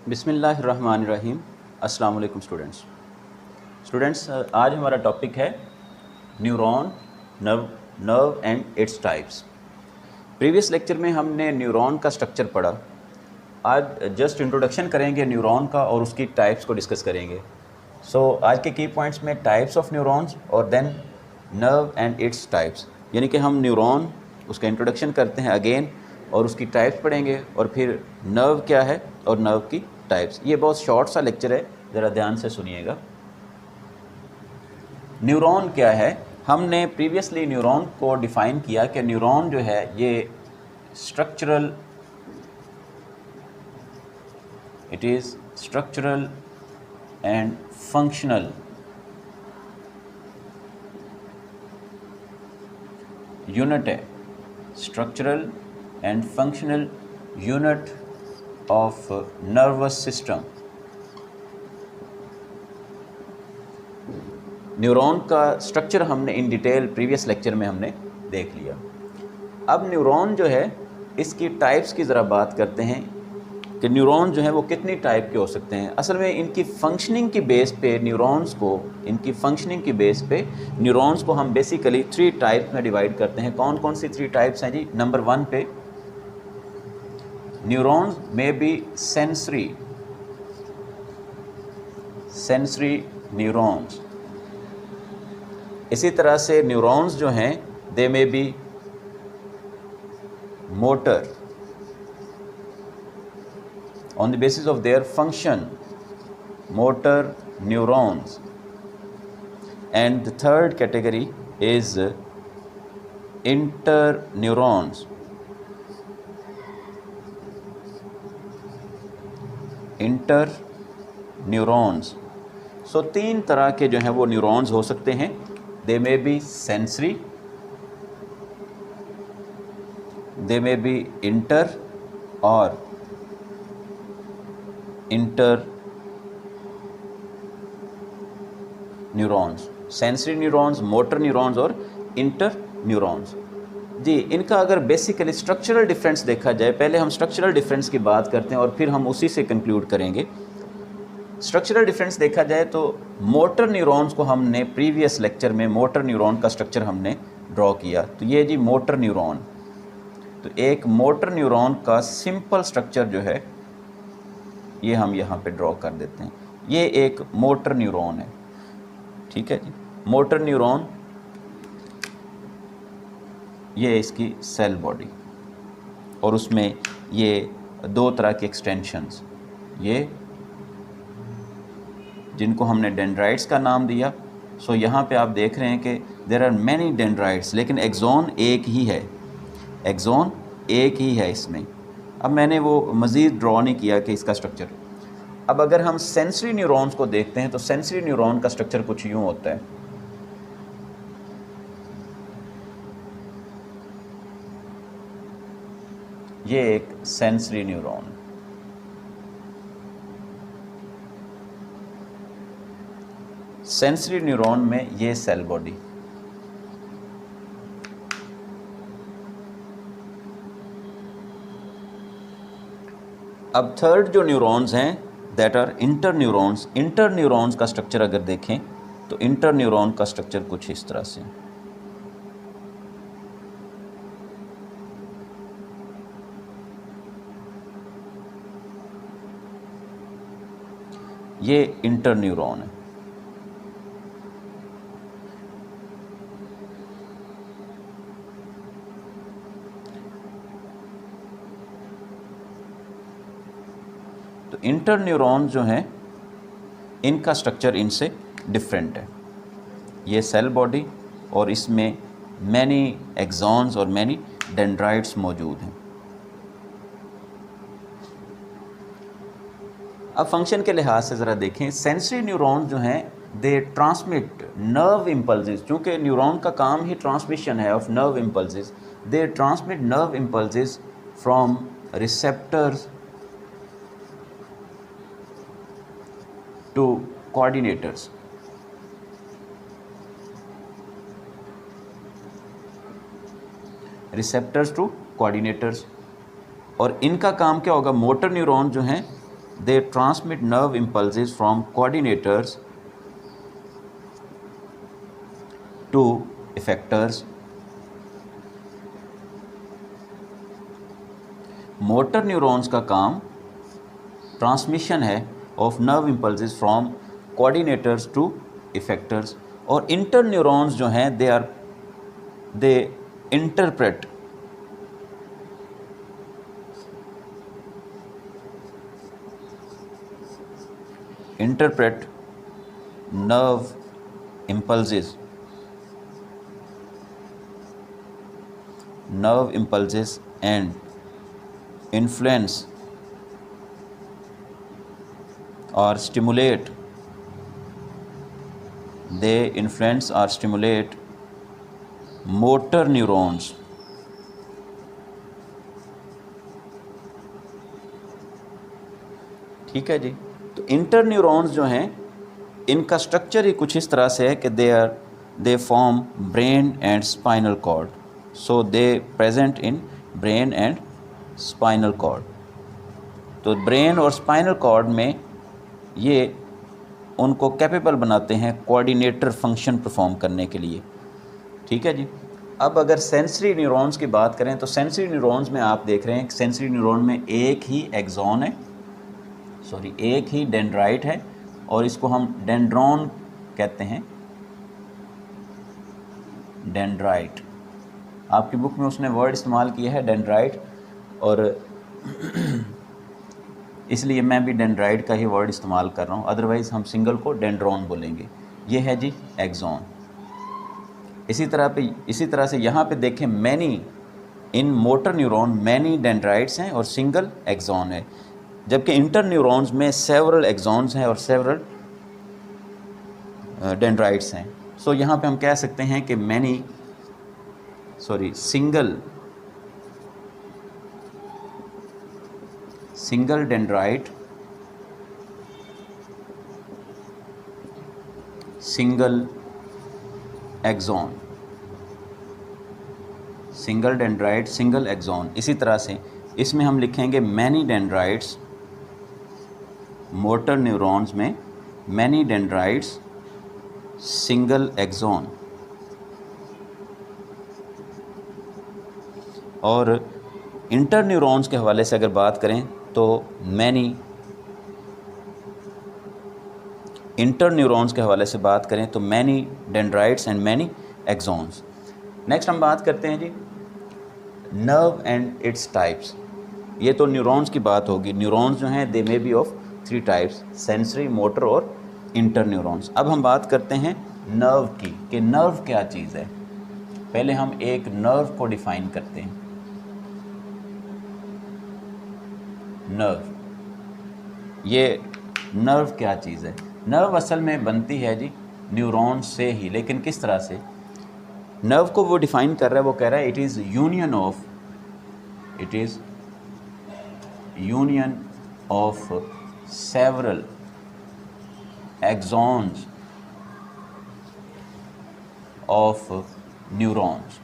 बिस्मिल्लाहिर्रहमानिर्रहीम। अस्सलाम वालेकुम स्टूडेंट्स, आज हमारा टॉपिक है neuron, nerve and its types. Previous lecture में हमने न्यूरॉन का स्ट्रक्चर पढ़ा। आज जस्ट इंट्रोडक्शन करेंगे न्यूरॉन का और उसकी टाइप्स को डिस्कस करेंगे। आज के की पॉइंट्स में टाइप्स ऑफ न्यूरॉन्स और then nerve and its types, यानी कि हम न्यूरॉन उसका इंट्रोडक्शन करते हैं अगेन और उसकी टाइप्स पढ़ेंगे और फिर नर्व क्या है और नर्व की टाइप्स। ये बहुत शॉर्ट सा लेक्चर है, ज़रा ध्यान से सुनिएगा। न्यूरॉन क्या है? हमने प्रीवियसली न्यूरॉन को डिफ़ाइन किया कि न्यूरॉन जो है ये structural, it is structural and functional unit है, structural and functional unit of nervous system. Neuron का स्ट्रक्चर हमने इन डिटेल प्रीवियस लेक्चर में हमने देख लिया। अब न्यूरॉन जो है इसकी टाइप्स की ज़रा बात करते हैं कि न्यूरॉन जो है वो कितनी टाइप के हो सकते हैं। असल में इनकी फंक्शनिंग की बेस पे न्यूरॉन्स को, इनकी फंक्शनिंग की बेस पे न्यूरॉन्स को हम बेसिकली 3 टाइप्स में डिवाइड करते हैं। कौन कौन सी 3 टाइप्स हैं जी? नंबर 1 पे न्यूरॉन्स में बी सेंसरी न्यूरॉन्स। इसी तरह से न्यूरॉन्स जो हैं they may be motor on the basis of their function, motor neurons. And the third category is interneurons. Interneurons. So 3 तरह के जो हैं वो न्यूरॉन्स हो सकते हैं। They may be sensory, they may be inter or inter neurons. Sensory neurons, motor neurons और inter neurons. जी, इनका अगर बेसिकली स्ट्रक्चरल डिफरेंस देखा जाए, पहले हम स्ट्रक्चरल डिफरेंस की बात करते हैं और फिर हम उसी से कंक्लूड करेंगे। स्ट्रक्चरल डिफरेंस देखा जाए तो मोटर न्यूरॉन्स को हमने प्रीवियस लेक्चर में मोटर न्यूरॉन का स्ट्रक्चर हमने ड्रॉ किया। तो ये जी मोटर न्यूरॉन, तो एक मोटर न्यूरॉन का सिंपल स्ट्रक्चर जो है ये हम यहाँ पे ड्रॉ कर देते हैं। ये एक मोटर न्यूरॉन है, ठीक है जी। मोटर न्यूरॉन, ये इसकी सेल बॉडी और उसमें ये 2 तरह के एक्सटेंशंस, ये जिनको हमने डेंड्राइट्स का नाम दिया। सो यहाँ पे आप देख रहे हैं कि देयर आर मैनी डेंड्राइट्स, लेकिन एक्सॉन एक ही है, एक्सॉन एक ही है इसमें। अब मैंने वो मज़ीद ड्रॉ नहीं किया कि इसका स्ट्रक्चर। अब अगर हम सेंसरी न्यूरॉन्स को देखते हैं तो सेंसरी न्यूरॉन का स्ट्रक्चर कुछ यूँ होता है। ये एक सेंसरी न्यूरॉन, सेंसरी न्यूरॉन में ये सेल बॉडी। अब थर्ड जो न्यूरॉन्स हैं that are interneurons. Interneurons का स्ट्रक्चर अगर देखें तो इंटर न्यूरॉन का स्ट्रक्चर कुछ इस तरह से। ये इंटर न्यूरॉन है। तो इंटर न्यूरॉन जो हैं इनका स्ट्रक्चर इनसे डिफरेंट है। ये सेल बॉडी और इसमें मैनी एक्सॉन्स और मैनी डेंड्राइट्स मौजूद हैं। अब फंक्शन के लिहाज से ज़रा देखें, सेंसरी न्यूरॉन्स जो हैं दे ट्रांसमिट नर्व इम्पल्सेस। चूँकि न्यूरॉन का काम ही ट्रांसमिशन है of nerve impulses, they transmit nerve impulses from receptors to coordinators. Receptors to coordinators। और इनका काम क्या होगा? मोटर न्यूरॉन जो हैं they transmit nerve impulses from coordinators to effectors. Motor neurons का काम ट्रांसमिशन है of nerve impulses from coordinators to effectors, और इंटर न्यूरॉन्स जो हैं they interpret nerve impulses and influence or stimulate motor neurons. ठीक है जी। तो इंटर न्यूरॉन्स जो हैं इनका स्ट्रक्चर ही कुछ इस तरह से है कि they form brain and spinal cord, so they present in brain and spinal cord. तो ब्रेन और स्पाइनल कॉर्ड में ये उनको कैपेबल बनाते हैं कोऑर्डिनेटर फंक्शन परफॉर्म करने के लिए। ठीक है जी। अब अगर सेंसरी न्यूरॉन्स की बात करें तो सेंसरी न्यूरॉन्स में आप देख रहे हैं कि सेंसरी न्यूरॉन में एक ही एक्सॉन है, एक ही डेंड्राइट है, और इसको हम डेंड्रॉन कहते हैं। डेंड्राइट, आपकी बुक में उसने वर्ड इस्तेमाल किया है डेंड्राइट, और इसलिए मैं भी डेंड्राइट का ही वर्ड इस्तेमाल कर रहा हूँ, अदरवाइज़ हम सिंगल को डेंड्रॉन बोलेंगे। ये है जी एक्सॉन। इसी तरह से यहाँ पे देखें, many in motor neuron many dendrites हैं और सिंगल एक्सॉन है, जबकि इंटर न्यूरॉन्स में सेवरल एक्सॉन्स हैं और सेवरल डेंड्राइट्स हैं। सो यहाँ पे हम कह सकते हैं कि single dendrite, single axon, single dendrite single axon. इसी तरह से इसमें हम लिखेंगे मैनी डेंड्राइट्स, मोटर न्यूरॉन्स में मैनी डेंड्राइट्स सिंगल एक्सॉन, और इंटर न्यूरॉन्स के हवाले से अगर बात करें तो इंटर न्यूरॉन्स के हवाले से बात करें तो many dendrites and many axons. Next हम बात करते हैं जी नर्व एंड इट्स टाइप्स। ये तो न्यूरॉन्स की बात होगी। न्यूरॉन्स जो हैं they may be of 3 types, sensory, motor और इंटर न्यूरॉन्स। अब हम बात करते हैं नर्व की, कि नर्व क्या चीज़ है। पहले हम एक नर्व को डिफाइन करते हैं। नर्व, ये नर्व क्या चीज़ है। नर्व असल में बनती है जी न्यूरॉन से ही, लेकिन किस तरह से। नर्व को वो डिफाइन कर रहा है, वो कह रहा है it is union of several axons of neurons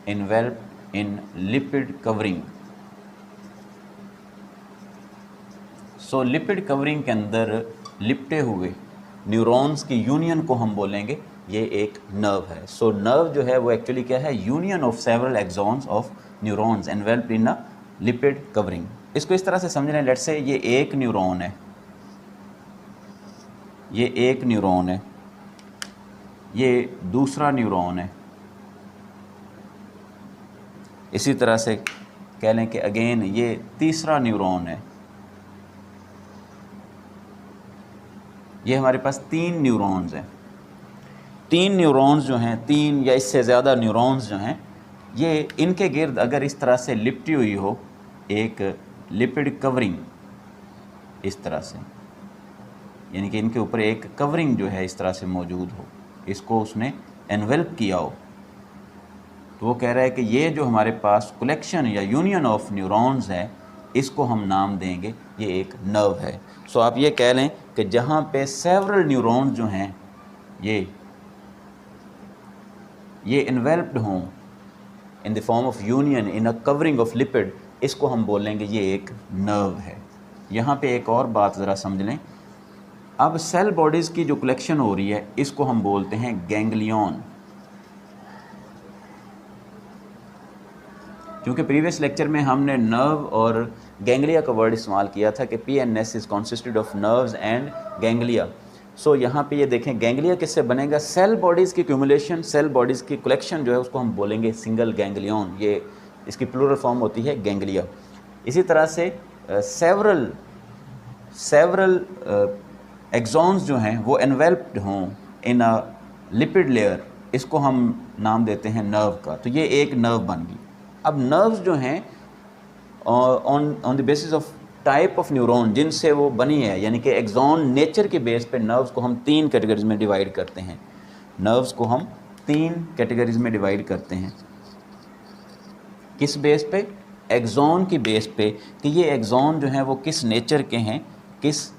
enveloped in lipid covering। सो लिपिड कवरिंग के अंदर लिपटे हुए न्यूरॉन्स की यूनियन को हम बोलेंगे ये एक नर्व है। सो नर्व जो है वो एक्चुअली क्या है, union of several axons of neurons enveloped in a lipid covering. इसको इस तरह से समझ रहे हैं, लेट्स से ये एक न्यूरॉन है, ये एक न्यूरॉन है, ये दूसरा न्यूरॉन है। इसी तरह से कह लें कि अगेन ये तीसरा न्यूरॉन है। ये हमारे पास 3 न्यूरॉन्स हैं। 3 न्यूरॉन्स जो हैं, 3 या इससे ज़्यादा न्यूरॉन्स जो हैं, ये इनके गिर्द अगर इस तरह से लिपटी हुई हो एक लिपिड कवरिंग, इस तरह से, यानी कि इनके ऊपर एक कवरिंग जो है इस तरह से मौजूद हो, इसको उसने एनवेल्प किया हो, तो वो कह रहा है कि ये जो हमारे पास कलेक्शन या यूनियन ऑफ न्यूरॉन्स है, इसको हम नाम देंगे ये एक नर्व है। सो आप ये कह लें कि जहाँ पे सेवरल न्यूरॉन्स जो हैं, ये ये इन्वेल्प्ड हों in the form of union in a covering of lipid, इसको हम बोलेंगे ये एक नर्व है। यहाँ पे एक और बात ज़रा समझ लें, अब सेल बॉडीज़ की जो कलेक्शन हो रही है इसको हम बोलते हैं गैंग्लियन। क्योंकि प्रीवियस लेक्चर में हमने नर्व और गैंग्लिया का वर्ड इस्तेमाल किया था कि PNS is consisted of nerves and ganglia. So यहाँ पे ये देखें गैंग्लिया किससे बनेगा, सेल बॉडीज़ की क्यूमुलेशन, सेल बॉडीज़ की कलेक्शन जो है उसको हम बोलेंगे सिंगल गैंग्लियन, ये इसकी प्लूरल फॉर्म होती है गैंग्लिया। इसी तरह से सेवरल एक्सॉन्स जो हैं वो एनवेल्प्ड हों इन अ लिपिड लेयर, इसको हम नाम देते हैं नर्व का। तो ये एक नर्व बन गई। अब नर्व्स जो हैं on the basis of type of neuron जिनसे वो बनी है, यानी कि एक्सॉन नेचर के बेस पे नर्व्स को हम 3 कैटेगरीज में डिवाइड करते हैं। नर्व्स को हम 3 कैटेगरीज में डिवाइड करते हैं। किस बेस पे? एक्सॉन की बेस पे, कि ये एक्सॉन जो हैं वो किस नेचर के हैं, किस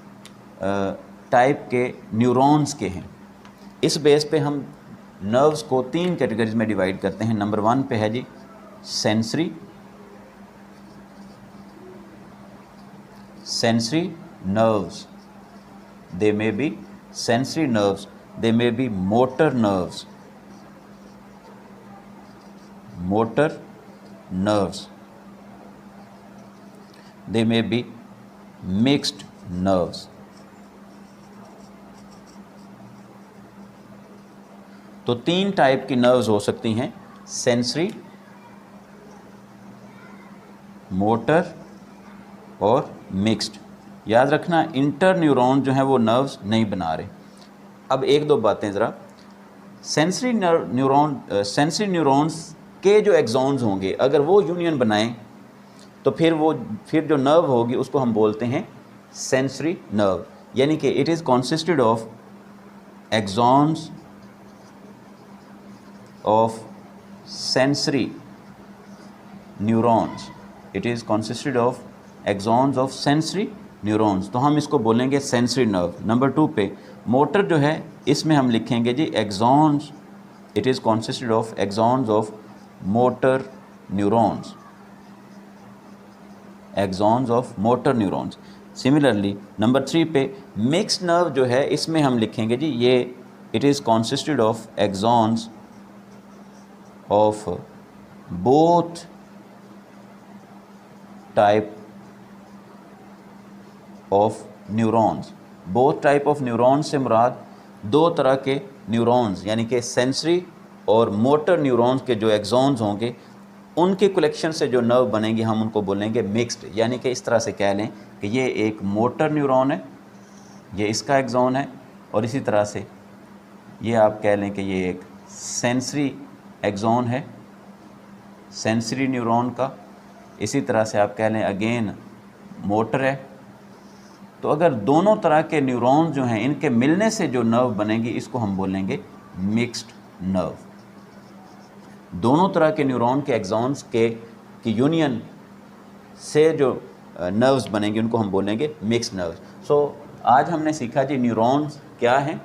टाइप के न्यूरॉन्स के हैं। इस बेस पे हम नर्व्स को 3 कैटेगरीज में डिवाइड करते हैं। नंबर 1 पे है जी sensory nerves. They may be sensory nerves, they may be motor nerves. They may be mixed nerves. तो 3 टाइप की नर्व्स हो सकती हैं, सेंसरी, मोटर और मिक्स्ड। याद रखना इंटर न्यूरॉन जो है वो नर्व्स नहीं बना रहे। अब एक दो बातें ज़रा, सेंसरी न्यूरॉन्स के जो एक्सॉन्स होंगे अगर वो यूनियन बनाएं तो फिर जो नर्व होगी उसको हम बोलते हैं सेंसरी नर्व, यानी कि it is consisted of axons of sensory neurons. It is consisted of axons of sensory neurons, तो हम इसको बोलेंगे सेंसरी नर्व। नंबर 2 पे मोटर जो है इसमें हम लिखेंगे जी axons, it is consisted of axons of motor neurons, axons of motor neurons. Similarly number 3 पे मिक्स्ड नर्व जो है इसमें हम लिखेंगे जी ये it is consisted of axons of both type of neurons. Both type of neurons से मुराद 2 तरह के न्यूरॉन्स, यानी कि सेंसरी और मोटर न्यूरॉन्स के जो एक्सॉन्स होंगे उनके कलेक्शन से जो नर्व बनेंगे हम उनको बोलेंगे मिक्स्ड। यानी कि इस तरह से कह लें कि ये एक मोटर न्यूरॉन है, ये इसका एक्सॉन है, और इसी तरह से ये आप कह लें कि ये एक सेंसरी एक्सॉन है सेंसरी न्यूरॉन का। इसी तरह से आप कह लें अगेन मोटर है। तो अगर दोनों तरह के न्यूरॉन्स जो हैं इनके मिलने से जो नर्व बनेगी इसको हम बोलेंगे मिक्स्ड नर्व। दोनों तरह के न्यूरॉन के एक्सॉन्स की यूनियन से जो नर्व्स बनेंगे उनको हम बोलेंगे मिक्स्ड नर्व्स। सो आज हमने सीखा जी न्यूरॉन्स क्या हैं,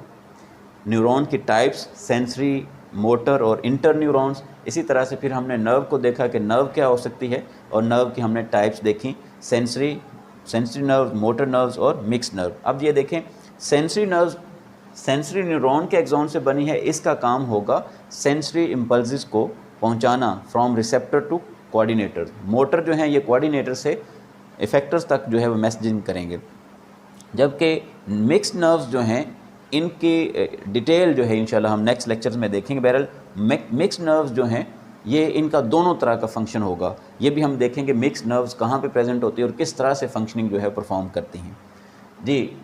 न्यूरॉन की टाइप्स सेंसरी, मोटर और इंटर न्यूरॉन्स। इसी तरह से फिर हमने नर्व को देखा कि नर्व क्या हो सकती है और नर्व की हमने टाइप्स देखी, सेंसरी नर्व, मोटर नर्व्स और मिक्स्ड नर्व। अब ये देखें सेंसरी नर्व्स सेंसरी न्यूरॉन के एक्सॉन से बनी है, इसका काम होगा सेंसरी इम्पल्सेस को पहुंचाना from receptor to coordinator. Motor जो हैं ये कोऑर्डिनेटर से इफेक्टर्स तक जो है वो मैसेजिंग करेंगे, जबकि मिक्स्ड नर्व्स जो हैं इनकी डिटेल जो है इंशाल्लाह हम नेक्स्ट लेक्चर्स में देखेंगे। बहरहाल मिक्स्ड नर्व्स जो हैं ये इनका दोनों तरह का फंक्शन होगा, ये भी हम देखेंगे मिक्स्ड नर्व्स कहाँ पे प्रेजेंट होती है और किस तरह से फंक्शनिंग जो है परफॉर्म करती हैं जी।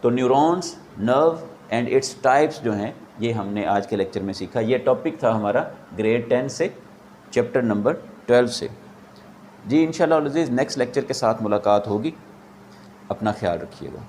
तो neurons, nerve and its types जो हैं ये हमने आज के लेक्चर में सीखा। ये टॉपिक था हमारा ग्रेड 10 से चैप्टर नंबर 12 से जी। इंशाल्लाह अज़ीज़ नेक्स्ट लेक्चर के साथ मुलाकात होगी, अपना ख्याल रखिएगा।